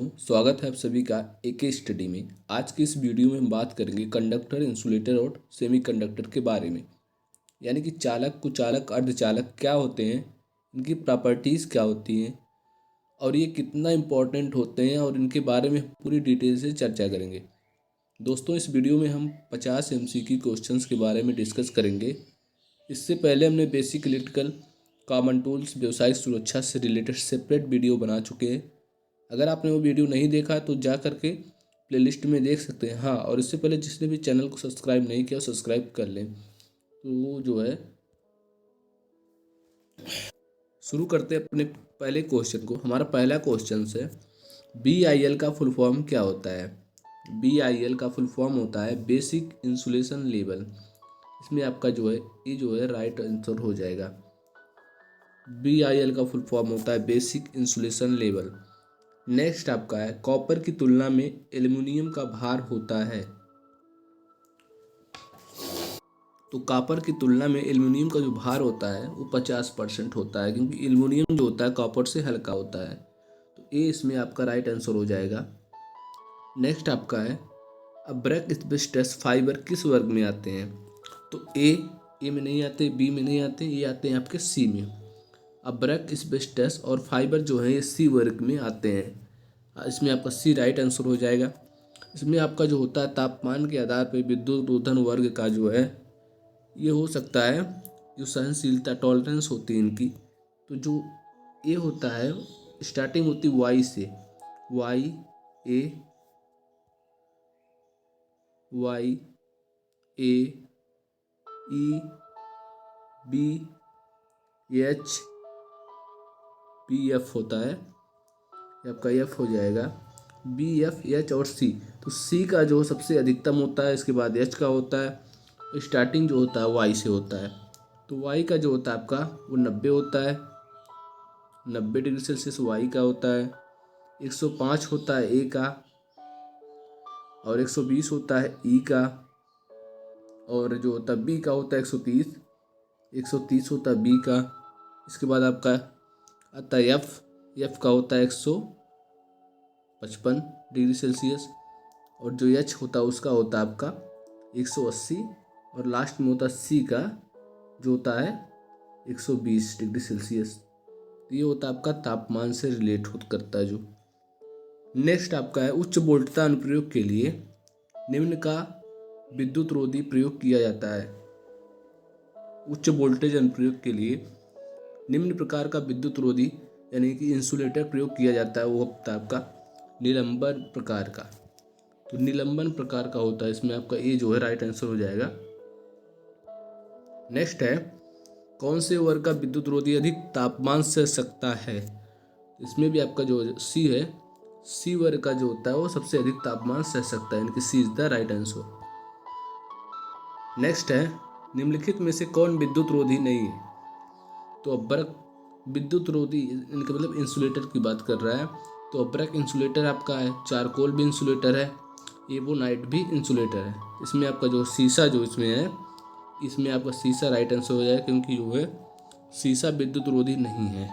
दोस्तों, स्वागत है आप सभी का एके स्टडी में। आज की इस वीडियो में हम बात करेंगे कंडक्टर, इंसुलेटर और सेमीकंडक्टर के बारे में। यानी कि चालक, कुचालक, अर्धचालक क्या होते हैं, इनकी प्रॉपर्टीज़ क्या होती हैं और ये कितना इम्पोर्टेंट होते हैं, और इनके बारे में पूरी डिटेल से चर्चा करेंगे। दोस्तों, इस वीडियो में हम 50 MCQ क्वेश्चंस के बारे में डिस्कस करेंगे। इससे पहले हमने बेसिक इलेक्ट्रिकल, कॉमन टूल्स, व्यावसायिक सुरक्षा से रिलेटेड सेपरेट वीडियो बना चुके हैं। अगर आपने वो वीडियो नहीं देखा तो जा करके प्लेलिस्ट में देख सकते हैं। हाँ, और इससे पहले जिसने भी चैनल को सब्सक्राइब नहीं किया सब्सक्राइब कर लें। तो वो जो है, शुरू करते हैं अपने पहले क्वेश्चन को। हमारा पहला क्वेश्चन है, BIL का फुल फॉर्म क्या होता है। BIL का फुल फॉर्म होता है बेसिक इंसुलेशन लेवल। इसमें आपका जो है, ये जो है राइट आंसर हो जाएगा। BIL का फुल फॉर्म होता है बेसिक इंसुलेशन लेवल। नेक्स्ट आपका है, कॉपर की तुलना में एल्युमिनियम का भार होता है। तो कॉपर की तुलना में एल्युमिनियम का जो भार होता है वो 50% होता है, क्योंकि एल्युमिनियम जो होता है कॉपर से हल्का होता है। तो ए इसमें आपका राइट आंसर हो जाएगा। नेक्स्ट आपका है, ब्रेक एस्बेस्टस फाइबर किस वर्ग में आते हैं। तो ए में नहीं आते, बी में नहीं आते, ये आते हैं आपके सी में। ब्रेक एस्बेस्टस और फाइबर जो है ये सी वर्ग में आते हैं। इसमें आपका सी राइट आंसर हो जाएगा। इसमें आपका जो होता है तापमान के आधार पर विद्युत रोधन वर्ग का जो है ये हो सकता है, जो सहनशीलता टॉलरेंस होती है इनकी। तो जो ये होता है स्टार्टिंग होती है वाई से, Y A E B H P F होता है, ये आपका एफ हो जाएगा। बी एफ एच और सी, तो सी का जो सबसे अधिकतम होता है, इसके बाद एच का होता है, स्टार्टिंग जो होता है वाई से होता है। तो वाई का जो होता है आपका वो 90 होता है, 90 डिग्री सेल्सियस वाई का होता है। 105 होता है ए का, और 120 होता है ई का, और जो होता है बी का होता है 130, 130 होता है बी का। इसके बाद आपका आता है एफ का होता है 155 डिग्री सेल्सियस, और जो एच होता है उसका होता है आपका 180, और लास्ट में होता है सी का जो होता है 120 डिग्री सेल्सियस। तो ये होता है आपका तापमान से रिलेट करता है जो। नेक्स्ट आपका है, उच्च वोल्टता अनुप्रयोग के लिए निम्न का विद्युत रोधी प्रयोग किया जाता है। उच्च वोल्टेज अनुप्रयोग के लिए निम्न प्रकार का विद्युत रोधी यानी कि इंसुलेटर प्रयोग किया जाता है। वो होता है आपका निलंबन प्रकार का। तो निलंबन प्रकार का होता है, इसमें आपका ए जो है राइट आंसर हो जाएगा। नेक्स्ट है, कौन से वर्ग का विद्युत रोधी अधिक तापमान सह सकता है। इसमें भी आपका जो सी है, सी वर्ग का जो होता है वो सबसे अधिक तापमान सह सकता है, यानी कि C is the right answer. Next है, निम्नलिखित में से कौन विद्युत रोधी नहीं है। तो अब्रक विद्युत रोधी, इनके मतलब इंसुलेटर की बात कर रहा है। तो अब्रक इंसुलेटर आपका है, चारकोल भी इंसुलेटर है, एवोनाइट भी इंसुलेटर है। इसमें आपका जो शीशा जो इसमें है, इसमें आपका शीशा राइट आंसर हो जाएगा, क्योंकि जो है शीशा विद्युत रोधी नहीं है।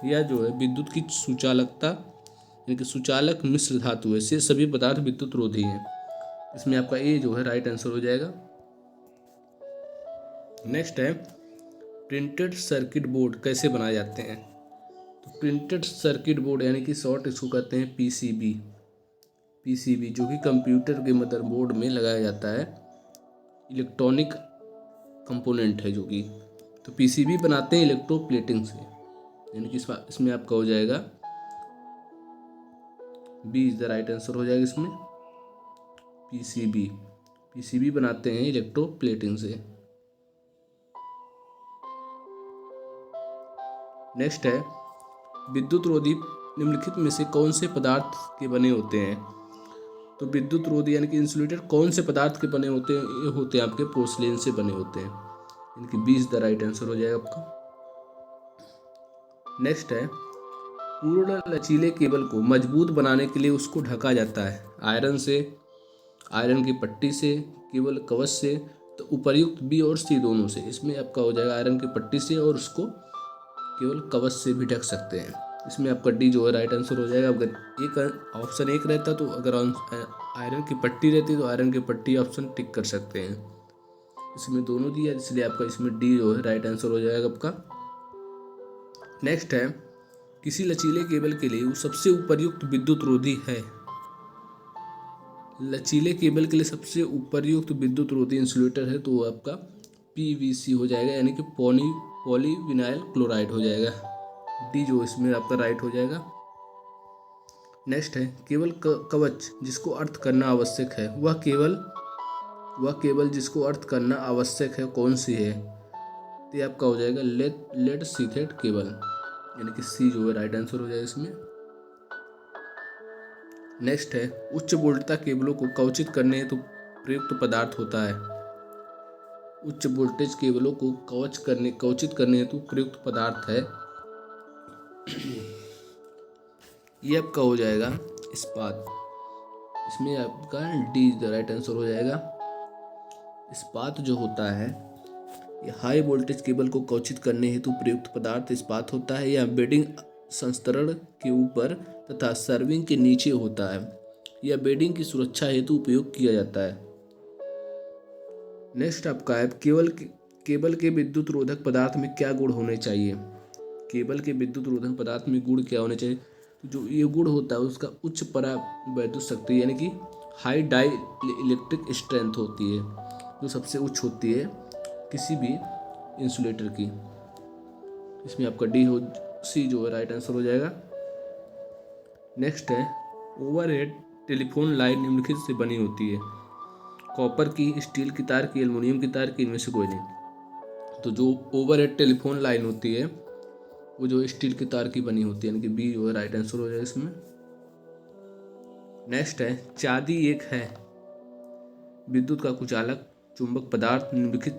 यह जो है विद्युत की सुचालकता, यानी कि सुचालक मिश्र धातु है, से सभी पदार्थ विद्युत रोधी हैं। इसमें आपका ए जो है राइट आंसर हो जाएगा। नेक्स्ट है, प्रिंटेड सर्किट बोर्ड कैसे बनाए जाते हैं। तो प्रिंटेड सर्किट बोर्ड यानी कि शॉर्ट इसको कहते हैं पीसीबी, जो कि कंप्यूटर के मदरबोर्ड में लगाया जाता है। इलेक्ट्रॉनिक कंपोनेंट है जो कि, तो पीसीबी बनाते हैं इलेक्ट्रोप्लेटिंग से, यानी कि इसमें आपका हो जाएगा B is the right answer हो जाएगा। इसमें पीसीबी बनाते हैं इलेक्ट्रोप्लेटिंग से। नेक्स्ट है, विद्युत रोधी निम्नलिखित में से कौन से पदार्थ के बने होते हैं। तो विद्युत रोधी यानी कि इंसुलेटर कौन से पदार्थ के बने होते हैं, ये होते हैं आपके पोर्सलेन से बने होते हैं, यानी कि B is the right answer हो जाएगा आपका। नेक्स्ट है, पूर्ण लचीले केबल को मजबूत बनाने के लिए उसको ढका जाता है आयरन से, आयरन की पट्टी से, केबल कवच से। तो उपर्युक्त बी और सी दोनों से। इसमें आपका हो जाएगा आयरन की पट्टी से, और उसको केवल कवच से भी ढक सकते हैं। इसमें आपका डी जो है राइट आंसर हो जाएगा। अगर एक ऑप्शन एक रहता तो अगर आयरन की पट्टी रहती तो आयरन की पट्टी ऑप्शन टिक कर सकते हैं। इसमें दोनों दिया इसलिए आपका इसमें डी जो है राइट आंसर हो जाएगा आपका। नेक्स्ट है, किसी लचीले केबल के लिए वो सबसे उपयुक्त विद्युत रोधी है। लचीले केबल के लिए सबसे उपयुक्त विद्युत रोधी इंसुलेटर है तो वो आपका पीवीसी हो जाएगा, यानी कि पॉलीविनाइल क्लोराइड हो जाएगा। डी जो इसमें आपका राइट हो जाएगा। नेक्स्ट है, केवल कवच जिसको अर्थ करना आवश्यक है, वह केवल जिसको अर्थ करना आवश्यक है कौन सी है? तो ये आपका हो जाएगा लेड सीथेड केबल, यानी कि सी जो है राइट आंसर हो जाएगा इसमें। नेक्स्ट है, उच्च वोल्टता केबलों को कवचित करने हेतु प्रयुक्त पदार्थ होता है। उच्च वोल्टेज केबलों को कवचित करने हेतु प्रयुक्त पदार्थ है, ये आपका हो जाएगा इस्पात। इसमें आपका डी राइट आंसर हो जाएगा। इस्पात जो होता है ये हाई वोल्टेज केबल को कवचित करने हेतु प्रयुक्त पदार्थ इस्पात होता है। यह बेडिंग संस्तरण के ऊपर तथा सर्विंग के नीचे होता है। यह बेडिंग की सुरक्षा हेतु उपयोग किया जाता है। नेक्स्ट आपका है, केबल के विद्युत रोधक पदार्थ में क्या गुण होने चाहिए? केबल के विद्युत रोधक पदार्थ में गुण क्या होने चाहिए? जो ये गुण होता है उसका उच्च परावैद्युत शक्ति, यानी कि हाई डाई इलेक्ट्रिक स्ट्रेंथ होती है, जो सबसे उच्च होती है किसी भी इंसुलेटर की। इसमें आपका सी जो है राइट आंसर हो जाएगा। नेक्स्ट है, ओवरहेड टेलीफोन लाइन निम्नलिखित से बनी होती है। कॉपर की, स्टील की तार की, एल्युमिनियम की तार की, इनमें से कोई नहीं। तो जो ओवरहेड टेलीफोन लाइन होती है वो जो स्टील की तार की बनी होती है, यानी कि बी जो है राइट आंसर हो जाएगा इसमें। नेक्स्ट है, चांदी एक है विद्युत का कुचालक, चुंबक पदार्थ, निम्नलिखित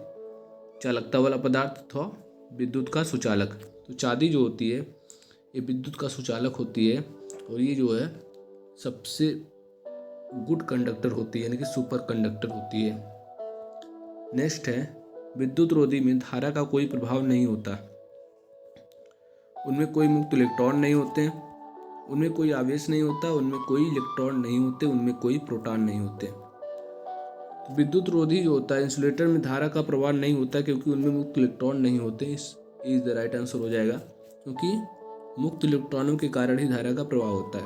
चालकता वाला पदार्थ अथवा विद्युत का सुचालक। तो चांदी जो होती है ये विद्युत का सुचालक होती है और ये जो है सबसे गुड कंडक्टर होती है, यानी कि सुपर कंडक्टर होती है। नेक्स्ट है, विद्युत रोधी में धारा का कोई प्रभाव नहीं होता। उनमें कोई मुक्त इलेक्ट्रॉन नहीं होते, उनमें कोई आवेश नहीं होता, उनमें कोई इलेक्ट्रॉन नहीं होते, उनमें कोई प्रोटॉन नहीं होते। तो विद्युत रोधी जो होता है इंसुलेटर में धारा का प्रवाह नहीं होता क्योंकि उनमें मुक्त इलेक्ट्रॉन नहीं होते। इज द राइट आंसर हो जाएगा, क्योंकि मुक्त इलेक्ट्रॉनों के कारण ही धारा का प्रवाह होता है।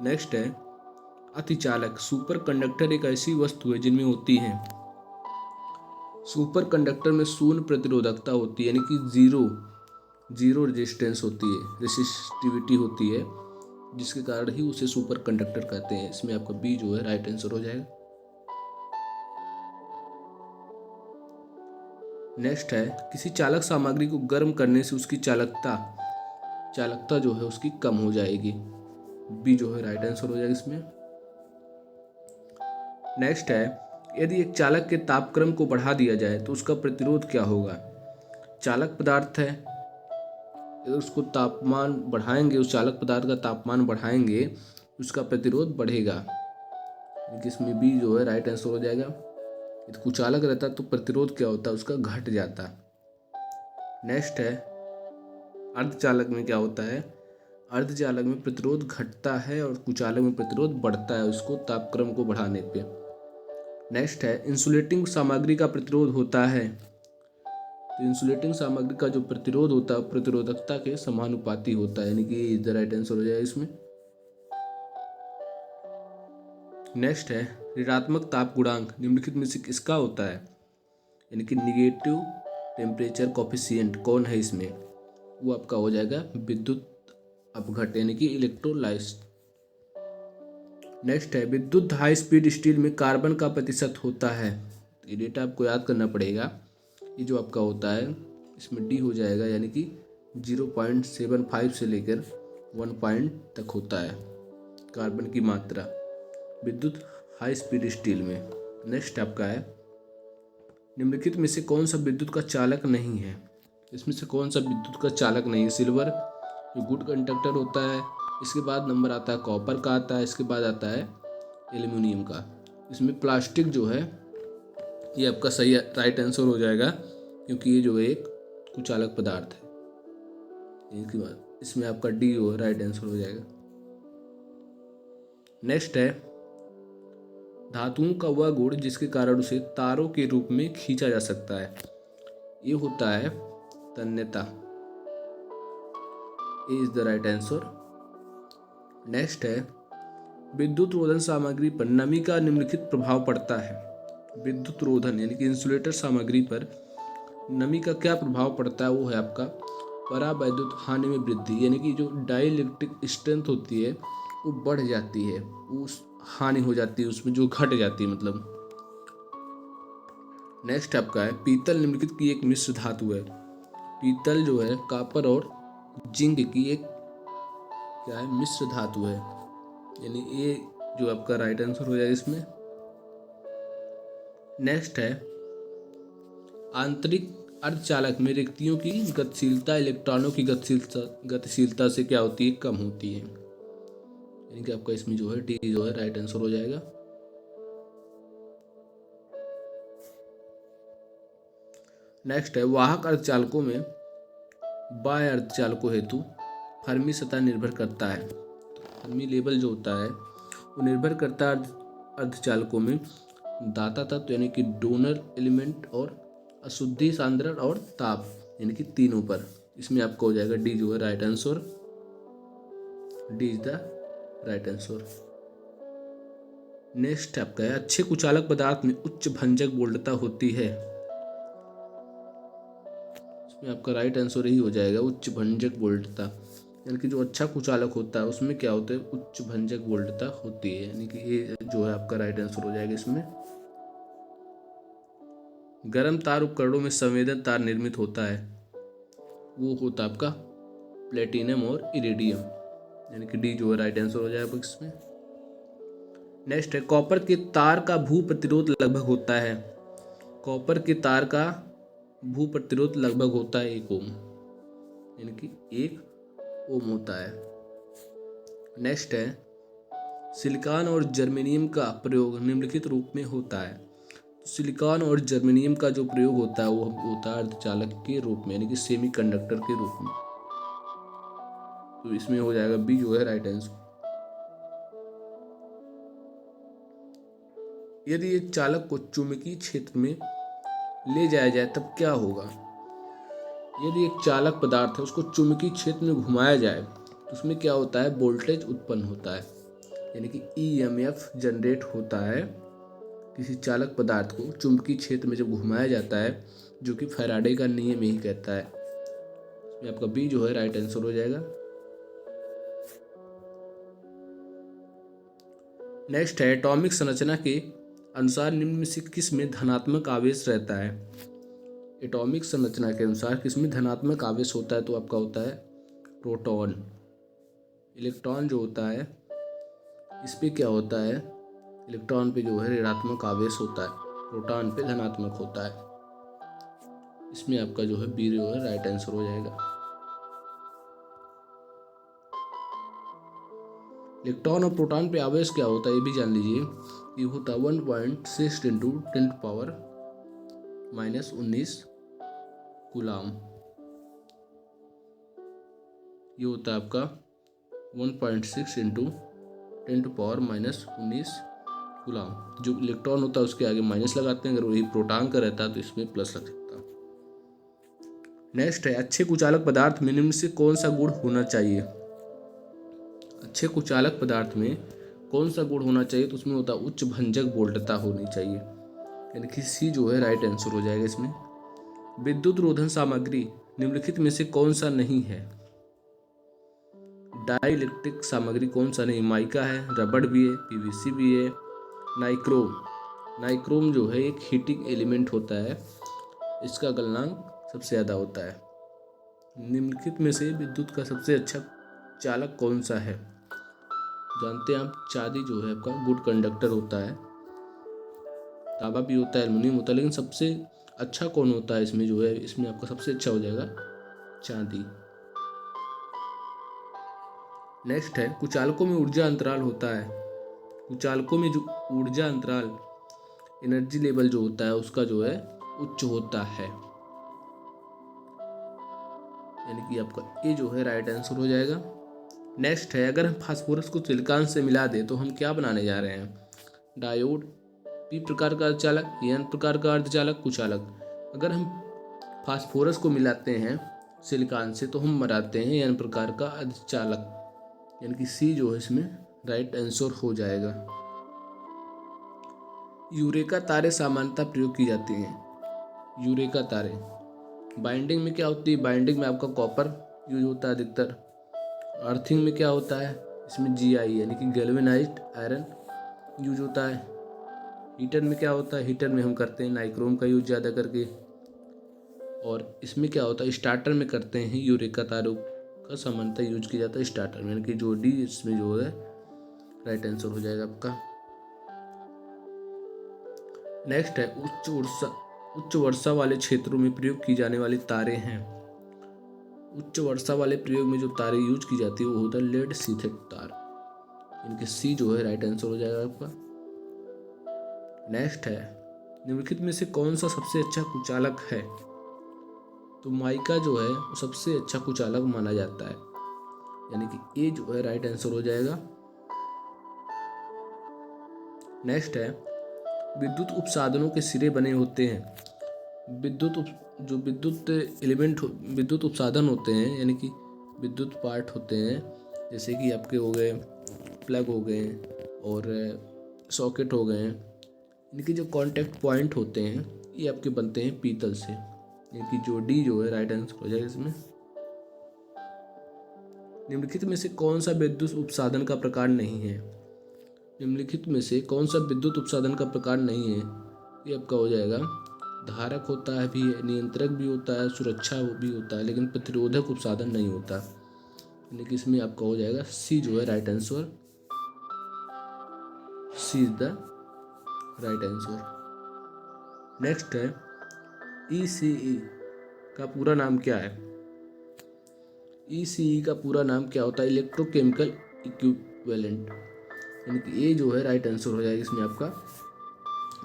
नेक्स्ट है, अतिचालक। सुपर कंडक्टर एक ऐसी वस्तु है जिनमें होती है, सुपर कंडक्टर में शून्य प्रतिरोधकता होती है, यानी कि जीरो रेजिस्टेंस होती है, रेसिस्टिविटी होती है, जिसके कारण ही उसे सुपर कंडक्टर कहते हैं। इसमें आपका बी जो है राइट आंसर हो जाएगा। नेक्स्ट है, किसी चालक सामग्री को गर्म करने से उसकी चालकता जो है उसकी कम हो जाएगी। बी जो है राइट आंसर हो जाएगा इसमें। नेक्स्ट है, यदि एक चालक के तापक्रम को बढ़ा दिया जाए तो उसका प्रतिरोध क्या होगा? चालक पदार्थ है, यदि उसको तापमान बढ़ाएंगे, उस चालक पदार्थ का तापमान बढ़ाएंगे उसका प्रतिरोध बढ़ेगा। इसमें बी जो है राइट आंसर हो जाएगा। यदि कुचालक रहता तो प्रतिरोध क्या होता? उसका घट जाता। नेक्स्ट है, अर्धचालक में क्या होता है? अर्धचालक में प्रतिरोध घटता है और कुचालक में प्रतिरोध बढ़ता है उसको तापक्रम को बढ़ाने पे। नेक्स्ट है, इंसुलेटिंग सामग्री का प्रतिरोध होता है। तो इंसुलेटिंग सामग्री का जो प्रतिरोध होता है प्रतिरोधकता के समानुपाती होता है, यानी कि इज द राइट आंसर हो जाएगा इसमें। नेक्स्ट है, ऋणात्मक ताप गुणांक निम्नलिखित में से किसका होता है? यानी कि निगेटिव टेम्परेचर कॉफिशिएंट कौन है इसमें? वो आपका हो जाएगा विद्युत अपघट, यानी कि इलेक्ट्रोलाइट। नेक्स्ट है, विद्युत हाई स्पीड स्टील में कार्बन का प्रतिशत होता है। ये डेटा आपको याद करना पड़ेगा। ये जो आपका होता है इसमें डी हो जाएगा, यानी कि 0.75 से लेकर 1 पॉइंट तक होता है कार्बन की मात्रा विद्युत हाई स्पीड स्टील में। नेक्स्ट आपका है, निम्नलिखित में से कौन सा विद्युत का चालक नहीं है? इसमें से कौन सा विद्युत का चालक नहीं है? सिल्वर जो गुड कंडक्टर होता है, इसके बाद नंबर आता है कॉपर का आता है, इसके बाद आता है एल्युमिनियम का। इसमें प्लास्टिक जो है ये आपका सही राइट आंसर हो जाएगा, क्योंकि ये जो है एक कुचालक पदार्थ है। इसके बाद इसमें आपका डी हो राइट आंसर हो जाएगा। नेक्स्ट है धातुओं का वह गुण जिसके कारण उसे तारों के रूप में खींचा जा सकता है, ये होता है तन्यता। A is the right answer. Next है विद्युत रोधन सामग्री पर नमी का निम्नलिखित प्रभाव पड़ता है। विद्युत रोधन यानी कि इंसुलेटर सामग्री पर नमी का क्या प्रभाव पड़ता है, वो है आपका परावैद्युत हानि में वृद्धि, यानी कि जो डाइलेक्ट्रिक स्ट्रेंथ होती है वो बढ़ जाती है, उस हानि हो जाती है उसमें, जो घट जाती है मतलब। नेक्स्ट आपका है पीतल निम्नलिखित की एक मिश्र धातु है। पीतल जो है कॉपर और जिंक की एक क्या है, मिश्र धातु है, यानी ये जो आपका राइट आंसर हो जाएगा इसमें। नेक्स्ट है आंतरिक अर्धचालक में रिक्तियों की गतिशीलता इलेक्ट्रॉनों की गतिशीलता से क्या होती है, कम होती है, यानी कि आपका इसमें जो है डी जो है राइट आंसर हो जाएगा। नेक्स्ट है वाहक अर्धचालकों में बाह्य अर्धचालकों हेतु फर्मी सतह निर्भर करता है। फर्मी लेवल जो होता है वो निर्भर करता है अर्धचालकों में दाता तत्व यानी कि डोनर एलिमेंट और अशुद्धि सांद्रण और ताप यानी कि तीनों पर। इसमें आपका हो जाएगा डी जो है right answer. D is the right answer. Next आपका है अच्छे कुचालक पदार्थ में उच्च भंजक वोल्टता होती है। इसमें आपका राइट आंसर यही हो जाएगा उच्च भंजक वोल्टता, यानी कि जो अच्छा कुचालक होता है उसमें क्या होता है, उच्च भंजक वोल्टता होती है, यानी कि ये जो है आपका राइट आंसर हो जाएगा इसमें। गर्म तार उपकरणों में संवेदन तार निर्मित होता है, वो होता है आपका प्लेटिनम और इरिडियम, यानी कि डी जो है राइट आंसर हो जाएगा इसमें। नेक्स्ट है कॉपर के तार का भू प्रतिरोध लगभग होता है। कॉपर के तार का भू प्रतिरोध लगभग होता है 1 ओम, यानी कि 1 ओम होता है। नेक्स्ट है सिलिकॉन और जर्मेनियम का प्रयोग निम्नलिखित रूप में होता है। तो सिलिकॉन और जर्मेनियम का जो प्रयोग होता है वो होता है अर्धचालक के रूप में, यानी कि सेमीकंडक्टर के रूप में। तो इसमें हो जाएगा बी जो है राइट आंसर। यदि एक चालक को चुंबकीय क्षेत्र में ले जाया जाए तब क्या होगा। यदि एक चालक पदार्थ है उसको चुंबकीय क्षेत्र में घुमाया जाए तो उसमें क्या होता है, वोल्टेज उत्पन्न होता है, यानी कि ईएमएफ जनरेट होता है। किसी चालक पदार्थ को चुंबकीय क्षेत्र में जब घुमाया जाता है, जो कि फैराडे का नियम यही कहता है। इसमें आपका बी जो है राइट आंसर हो जाएगा। नेक्स्ट है एटॉमिक संरचना के अनुसार निम्न में से किस में धनात्मक आवेश रहता है। एटॉमिक संरचना के अनुसार किस में धनात्मक आवेश होता है, तो आपका होता है प्रोटॉन। इलेक्ट्रॉन जो होता है इस पे क्या होता है, इलेक्ट्रॉन पे जो है ऋणात्मक आवेश होता है, प्रोटॉन पे धनात्मक होता है। इसमें आपका जो है बी जो है राइट आंसर हो जाएगा। इलेक्ट्रॉन और प्रोटॉन पे आवेश क्या होता है ये भी जान लीजिए। ये होता है 1.6 इंटू 10⁻⁻19 कूलाम। ये होता है आपका 1.6 इंटू 10⁻⁻19 कूलाम। जो इलेक्ट्रॉन होता है उसके आगे माइनस लगाते हैं, अगर वही प्रोटॉन का रहता है तो इसमें प्लस लग सकता है। नेक्स्ट है अच्छे कुचालक पदार्थ में निम्न से कौन सा गुण होना चाहिए। अच्छे कुचालक पदार्थ में कौन सा गुण होना चाहिए, तो उसमें होता है उच्च भंजक वोल्टता होनी चाहिए, यानी कि सी जो है राइट आंसर हो जाएगा इसमें। विद्युत रोधन सामग्री निम्नलिखित में से कौन सा नहीं है। डाइलेक्ट्रिक सामग्री कौन सा नहीं, माइका है, रबड़ भी है, पीवीसी भी है, नाइक्रोम। नाइक्रोम जो है एक हीटिंग एलिमेंट होता है, इसका गलनांक सबसे ज़्यादा होता है। निम्नलिखित में से विद्युत का सबसे अच्छा चालक कौन सा है। जानते हैं आप चांदी जो है आपका गुड कंडक्टर होता है, तांबा भी होता है, एल्युमिनियम होता है, लेकिन सबसे अच्छा कौन होता है इसमें जो है, इसमें आपका सबसे अच्छा हो जाएगा चांदी। नेक्स्ट है कुचालकों में ऊर्जा अंतराल होता है। कुचालकों में जो ऊर्जा अंतराल एनर्जी लेवल जो होता है उसका जो है उच्च होता है। यानी कि आपका ए जो है राइट आंसर हो जाएगा। नेक्स्ट है, अगर हम फास्फोरस को सिलिकॉन से मिला दें तो हम क्या बनाने जा रहे हैं? डायोड, पी प्रकार का अर्धचालक, एन प्रकार का अर्धचालक, कुचालक। अगर हम फास्फोरस को मिलाते हैं सिलिकॉन से तो हम बनाते हैं एन प्रकार का अर्धचालक, यानी कि सी जो है इसमें राइट आंसर हो जाएगा। यूरेका तारे सामान्यतः प्रयोग की जाती हैं। यूरेका तारे बाइंडिंग में क्या होती है? बाइंडिंग में आपका कॉपर यूज होता है अधिकतर। अर्थिंग में क्या होता है? इसमें जीआई यानी कि गैल्वेनाइज्ड आयरन यूज होता है। हीटर में क्या होता है? हीटर में हम करते हैं नाइक्रोम का यूज ज़्यादा करके। और इसमें क्या होता है? स्टार्टर में करते हैं यूरेका तारों का सामान्यतः यूज किया जाता है स्टार्टर में, यानी कि जो डी इसमें जो है राइट आंसर हो जाएगा आपका। नेक्स्ट है, उच्च वर्षा वाले क्षेत्रों में प्रयोग की जाने वाली तारे हैं। उच्च वर्षा वाले प्रयोग में जो तारे यूज की जाती है वो होता है लेड सीथेट तार, इनके सी जो है राइट आंसर हो जाएगा आपका। नेक्स्ट है, निम्नलिखित में से कौन सा सबसे अच्छा कुचालक है? तो माइका जो है वो सबसे अच्छा कुचालक माना जाता है, यानी कि ए जो है राइट आंसर हो जाएगा। नेक्स्ट है, विद्युत उपसाधनों के सिरे बने होते हैं। विद्युत उपसाधन होते हैं, यानी कि विद्युत पार्ट होते हैं, जैसे कि आपके हो गए प्लग हो गए और सॉकेट हो गए, इनके जो कांटेक्ट पॉइंट होते हैं ये आपके बनते हैं पीतल से, यानी कि जो डी जो है राइट आंसर हो जाएगा इसमें। निम्नलिखित में से कौन सा विद्युत उपसाधन का प्रकार नहीं है? निम्नलिखित में से कौन सा विद्युत उपसाधन का प्रकार नहीं है? ये आपका हो जाएगा धारक होता है भी, नियंत्रक भी होता है, सुरक्षा भी होता है, लेकिन प्रतिरोधक उपसाधन नहीं होता, यानी कि इसमें आपका हो जाएगा सी जो है right answer. C is the right answer. Next है, ECE का पूरा नाम क्या है? ECE का पूरा नाम क्या होता है? इलेक्ट्रोकेमिकल इक्विवेलेंट, यानी कि ए जो है राइट आंसर हो जाएगा इसमें आपका।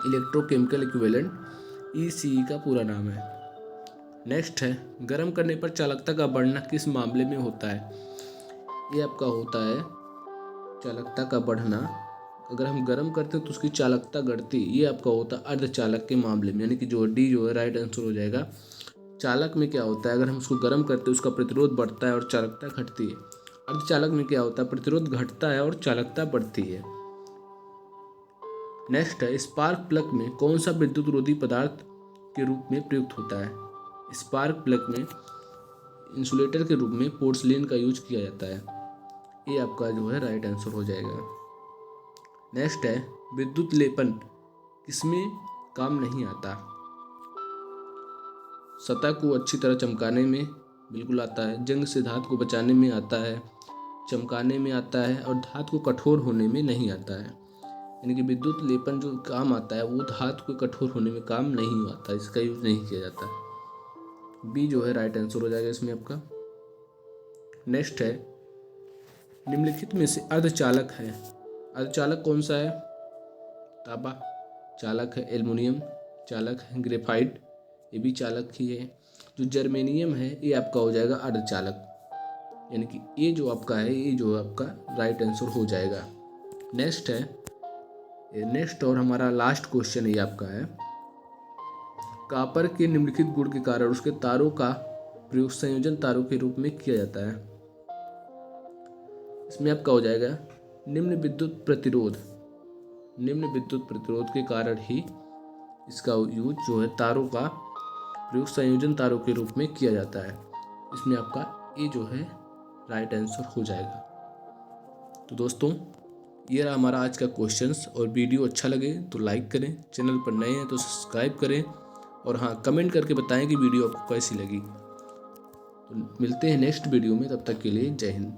इलेक्ट्रोकेमिकल इक्विवेलेंट ECE का पूरा नाम है। नेक्स्ट है, गर्म करने पर चालकता का बढ़ना किस मामले में होता है? ये आपका होता है चालकता का बढ़ना, अगर हम गर्म करते हैं तो उसकी चालकता घटती, ये आपका होता है अर्धचालक के मामले में, यानी कि जो डी जो है राइट आंसर हो जाएगा। चालक में क्या होता है? अगर हम उसको गर्म करते हैं उसका प्रतिरोध बढ़ता है और चालकता घटती है। अर्धचालक में क्या होता है? प्रतिरोध घटता है और चालकता बढ़ती है। नेक्स्ट है, स्पार्क प्लग में कौन सा विद्युत रोधी पदार्थ के रूप में प्रयुक्त होता है? स्पार्क प्लग में इंसुलेटर के रूप में पोर्सलिन का यूज किया जाता है, ये आपका जो है राइट आंसर हो जाएगा। नेक्स्ट है, विद्युत लेपन किसमें काम नहीं आता? सतह को अच्छी तरह चमकाने में बिल्कुल आता है, जंग से धातु को बचाने में आता है, चमकाने में आता है, और धातु को कठोर होने में नहीं आता है, यानी कि विद्युत लेपन जो काम आता है वो धातु को कठोर होने में काम नहीं आता, इसका यूज नहीं किया जाता। बी जो है राइट आंसर हो जाएगा इसमें आपका। नेक्स्ट है, निम्नलिखित में से अर्धचालक है। अर्धचालक कौन सा है? तांबा चालक है, एल्युमिनियम चालक है, ग्रेफाइट ये भी चालक ही है। जो जर्मेनियम है ये आपका हो जाएगा अर्धचालक, यानी कि ये जो आपका है ये जो आपका राइट आंसर हो जाएगा। नेक्स्ट है, नेक्स्ट और हमारा लास्ट क्वेश्चन ये आपका है, कॉपर के निम्नलिखित गुण के कारण उसके तारों का प्रयोग संयोजन तारों के रूप में किया जाता है। इसमें आपका हो जाएगा निम्न विद्युत प्रतिरोध। निम्न विद्युत प्रतिरोध के कारण ही इसका यूज जो है तारों का प्रयोग संयोजन तारों के रूप में किया जाता है। इसमें आपका ए जो है राइट आंसर हो जाएगा। तो दोस्तों ये रहा हमारा आज का क्वेश्चंस, और वीडियो अच्छा लगे तो लाइक करें, चैनल पर नए हैं तो सब्सक्राइब करें, और हाँ कमेंट करके बताएं कि वीडियो आपको कैसी लगी। तो मिलते हैं नेक्स्ट वीडियो में, तब तक के लिए जय हिंद।